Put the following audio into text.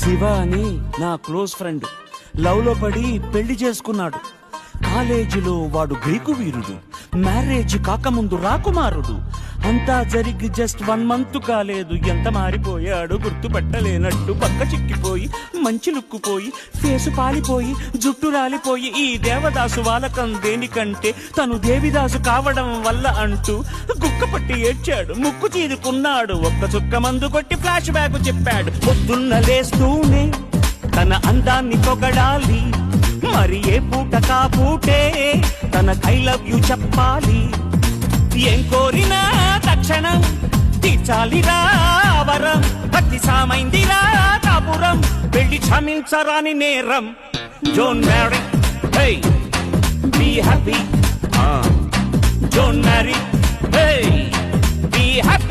శివ అని నా close friend love లో పడి పెళ్లి చేసుకున్నాడు. కాలేజీలో వాడు గ్రీకు వీరుడు, మ్యారేజ్ కాకముందు రాకుమారుడు. అంతా జరిగి జస్ట్ 1 month కాలేదు, ఎంత మారిపోయాడు గుర్తుపట్టలేనట్టు. పక్క చిక్కిపోయి మంచి లుక్కుపోయి ఫేసు పాలిపోయి జుట్టు రాలిపోయి ఈ దేవదాసు వాలకం దేనికంటే తను దేవిదాసు కావడం వల్ల అంటూ గుక్కపట్టి ఏడ్చాడు, ముక్కు చీదుకున్నాడు. ఒక్క చుక్క మందు కొట్టి ఫ్లాష్ బ్యాక్ చెప్పాడు. పొద్దున్న లేస్తూనే తన అందాన్ని పొగడాలి, మరి ఏ పూట కాపూటే తన ఐ లవ్ యు చెప్పాలి. ఏం కోరినా తక్షణం తీర్చాలిరా వరం, భక్తి సామైందిరా కాపురం, పెళ్లి క్షమించరాని నేరం. Don't marry, hey be happy. Don't marry, hey be happy.